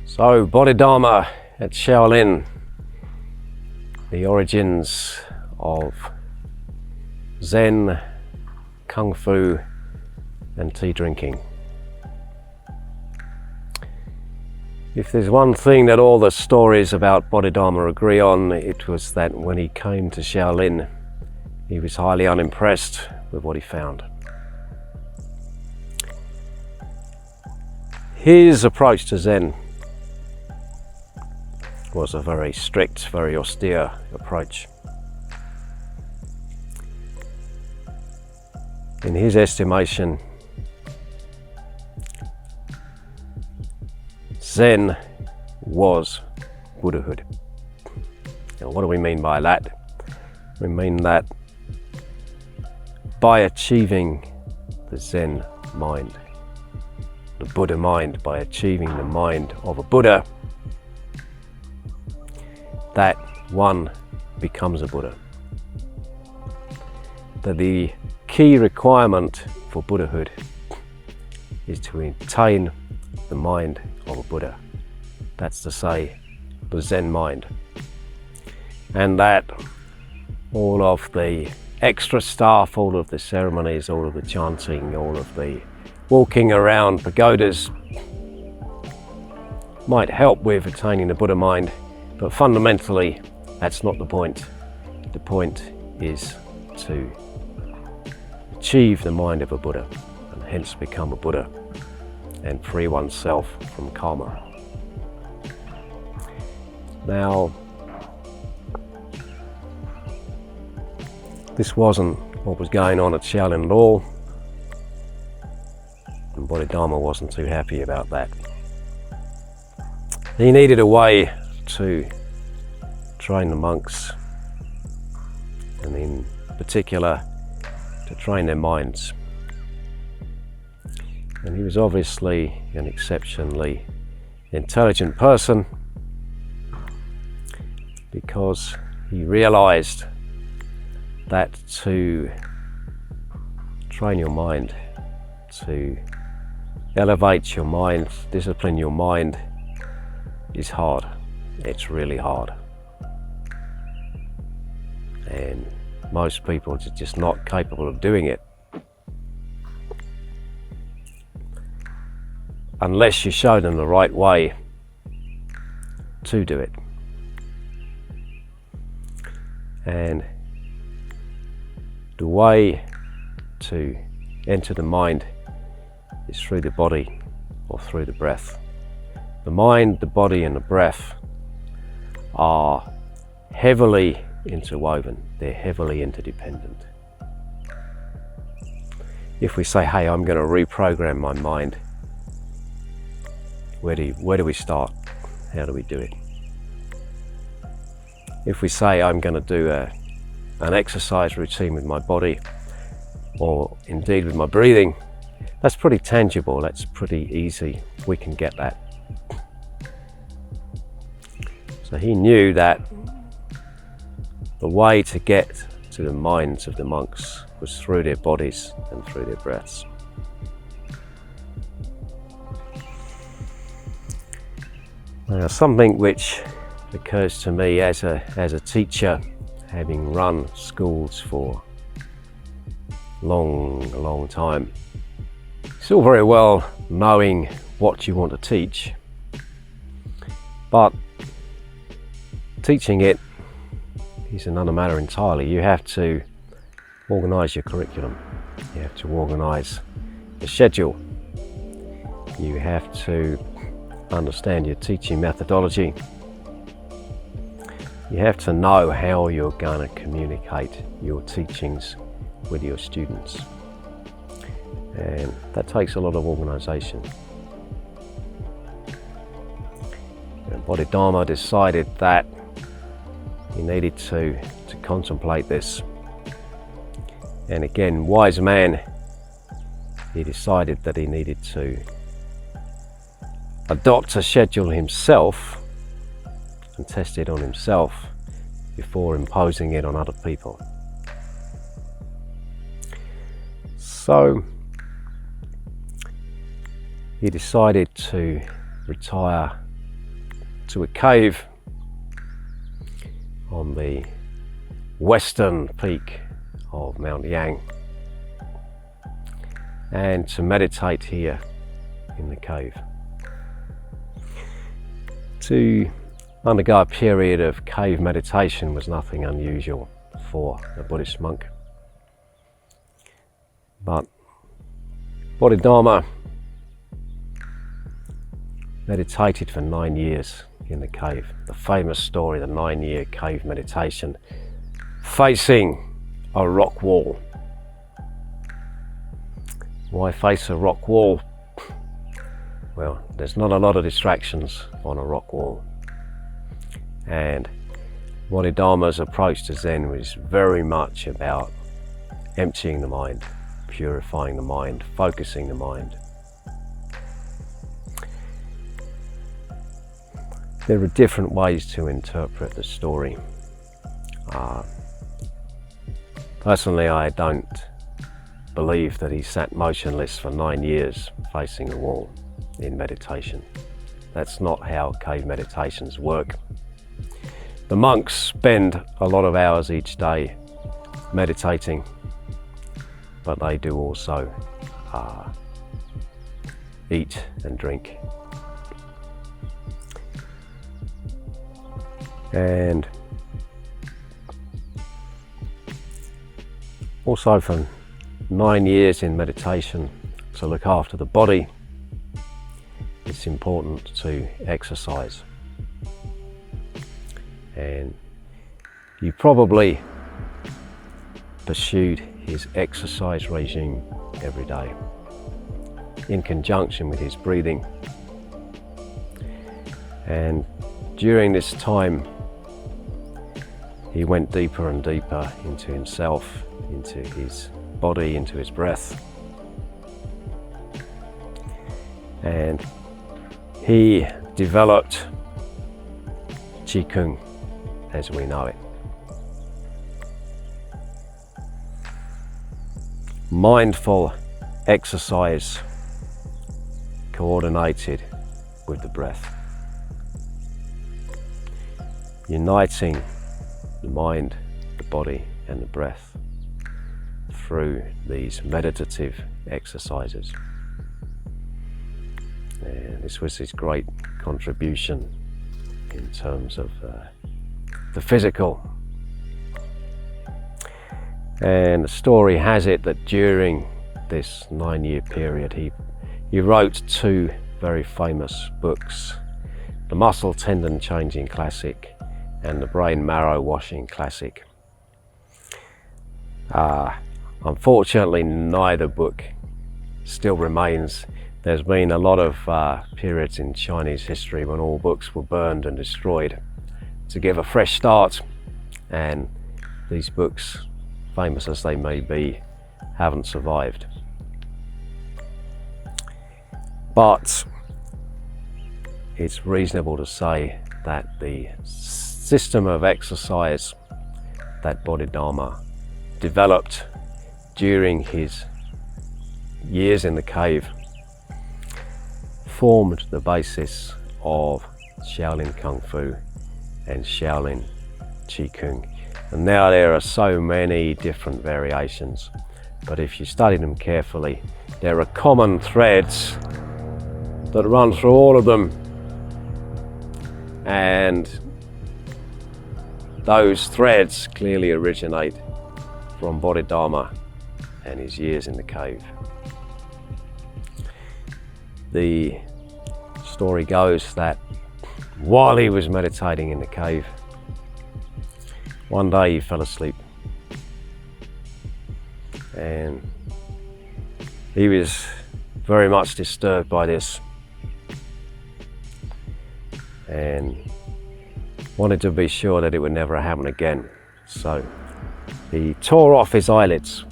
So, Bodhidharma at Shaolin, the origins of Zen, Kung Fu and tea drinking. If there's one thing that all the stories about Bodhidharma agree on, it was that when he came to Shaolin, he was highly unimpressed with what he found. His approach to Zen was a very strict, very austere approach. In his estimation, Zen was Buddhahood. Now, what do we mean by that? We mean that by achieving the Zen mind, the Buddha mind, by achieving the mind of a Buddha, that one becomes a Buddha. That the key requirement for Buddhahood is to attain the mind of a Buddha. That's to say, the Zen mind. And that all of the extra stuff, all of the ceremonies, all of the chanting, all of the walking around pagodas might help with attaining the Buddha mind, but fundamentally that's not the point. The point is to achieve the mind of a Buddha and hence become a Buddha and free oneself from karma. Now, this wasn't what was going on at Shaolin at all, and Bodhidharma wasn't too happy about that. He needed a way to train the monks, and in particular to train their minds. And he was obviously an exceptionally intelligent person, because he realized that to train your mind, to elevate your mind, discipline your mind, is hard. It's really hard. And most people are just not capable of doing it. Unless you show them the right way to do it. And the way to enter the mind is through the body or through the breath. The mind, the body and the breath are heavily interwoven. They're heavily interdependent. If we say, hey, I'm going to reprogram my mind, where do we start? How do we do it? If we say, I'm going to do an exercise routine with my body, or indeed with my breathing, that's pretty tangible, that's pretty easy, we can get that. So he knew that the way to get to the minds of the monks was through their bodies and through their breaths. Now, something which occurs to me as a teacher, having run schools for a long time, it's all very well knowing what you want to teach, but teaching it is another matter entirely. You have to organise your curriculum, you have to organise the schedule, you have to understand your teaching methodology, you have to know how you're going to communicate your teachings with your students, and that takes a lot of organisation. And Bodhidharma decided that he needed to contemplate this, and again, wise man, he decided that he needed to adopt a schedule himself and test it on himself before imposing it on other people. So he decided to retire to a cave on the western peak of Mount Iain and to meditate here in the cave. To undergo a period of cave meditation was nothing unusual for a Buddhist monk. But Bodhidharma meditated for 9 years in the cave. The famous story, the 9-year cave meditation, facing a rock wall. Why face a rock wall? Well, there's not a lot of distractions on a rock wall. And Bodhidharma's approach to Zen was very much about emptying the mind, purifying the mind, focusing the mind. There are different ways to interpret the story. Personally, I don't believe that he sat motionless for 9 years facing a wall in meditation. That's not how cave meditations work. The monks spend a lot of hours each day meditating, but they do also eat and drink. And also for 9 years in meditation, to look after the body, it's important to exercise. And you probably pursued his exercise regime every day in conjunction with his breathing. And during this time, he went deeper and deeper into himself, into his body, into his breath. And he developed Qigong as we know it. Mindful exercise coordinated with the breath, uniting the mind, the body and the breath through these meditative exercises. And this was his great contribution in terms of the physical. And the story has it that during this 9-year period he wrote 2 very famous books, The Muscle Tendon Changing Classic and The Brain Marrow Washing Classic. Unfortunately, neither book still remains. There's been a lot of periods in Chinese history when all books were burned and destroyed to give a fresh start, and these books, famous as they may be, haven't survived. But it's reasonable to say that the system of exercise that Bodhidharma developed during his years in the cave formed the basis of Shaolin Kung Fu and Shaolin Qigong. And now there are so many different variations, but if you study them carefully, there are common threads that run through all of them, and those threads clearly originate from Bodhidharma and his years in the cave. The story goes that while he was meditating in the cave, one day he fell asleep, and he was very much disturbed by this and wanted to be sure that it would never happen again. So he tore off his eyelids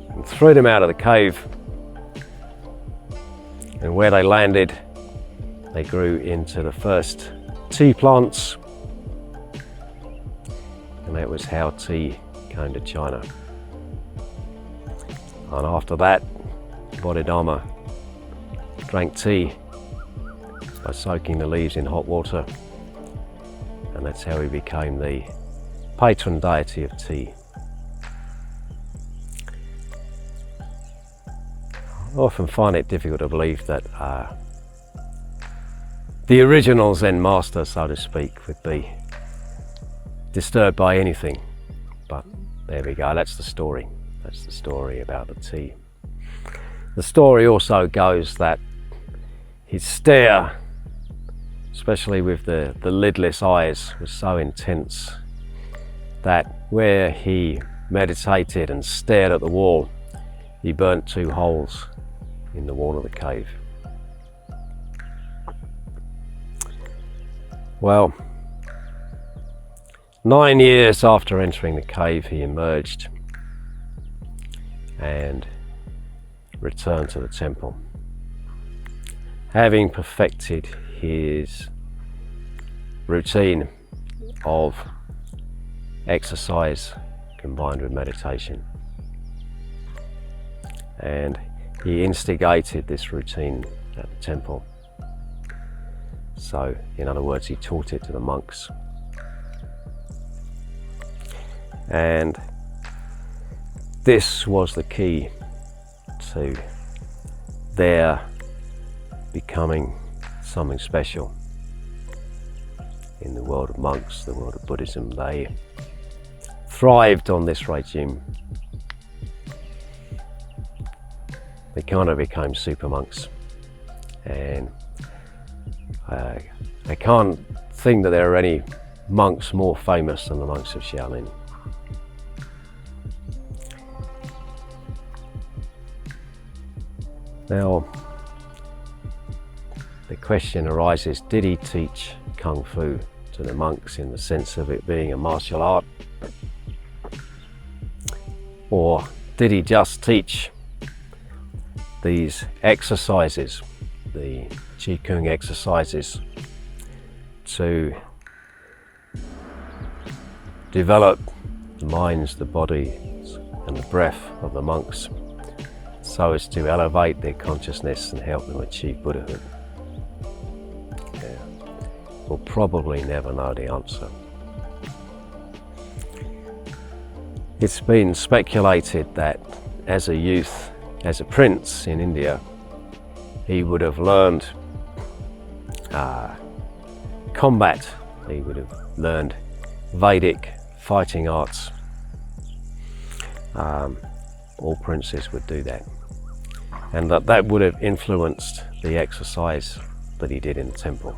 and threw them out of the cave, and where they landed, they grew into the first tea plants, and that was how tea came to China. And after that, Bodhidharma drank tea by soaking the leaves in hot water, and that's how he became the patron deity of tea. I often find it difficult to believe that the original Zen master, so to speak, would be disturbed by anything, but there we go, that's the story. That's the story about the tea. The story also goes that his stare, especially with the lidless eyes, was so intense that where he meditated and stared at the wall, he burnt 2 holes in the wall of the cave. Well, 9 years after entering the cave, he emerged and returned to the temple, having perfected his routine of exercise combined with meditation. And he instigated this routine at the temple. So, in other words, he taught it to the monks. And this was the key to their becoming something special in the world of monks, the world of Buddhism. They thrived on this regime. They kind of became super monks, and I can't think that there are any monks more famous than the monks of Shaolin. Now, the question arises, did he teach Kung Fu to the monks in the sense of it being a martial art? Or did he just teach these exercises, the Qigong exercises, to develop the minds, the bodies and the breath of the monks so as to elevate their consciousness and help them achieve Buddhahood? We'll probably never know the answer. It's been speculated that as a youth, as a prince in India, he would have learned combat, he would have learned Vedic fighting arts. All princes would do that. And that would have influenced the exercise that he did in the temple.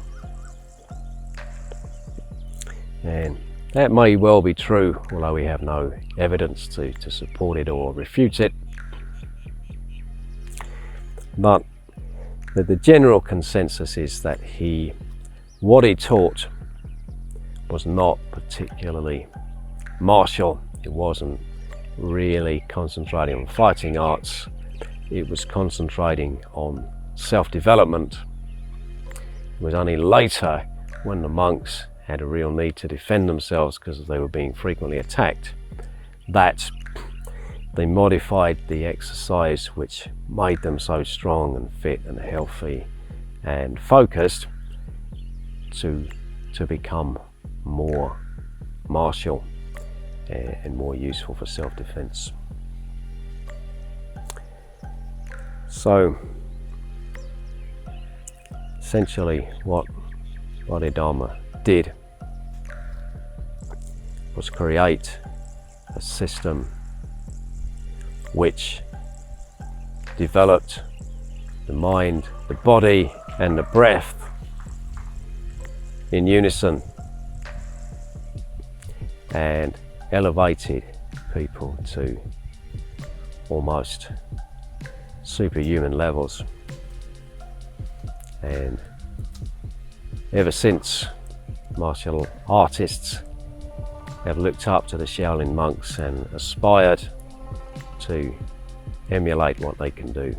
And that may well be true, although we have no evidence to support it or refute it. But the general consensus is that what he taught was not particularly martial. It wasn't really concentrating on fighting arts. It was concentrating on self-development. It was only later, when the monks had a real need to defend themselves because they were being frequently attacked, that they modified the exercise, which made them so strong and fit and healthy and focused, to become more martial and more useful for self-defense. So essentially what Bodhidharma did was create a system which developed the mind, the body and the breath in unison, and elevated people to almost superhuman levels. And ever since, martial artists have looked up to the Shaolin monks and aspired to emulate what they can do.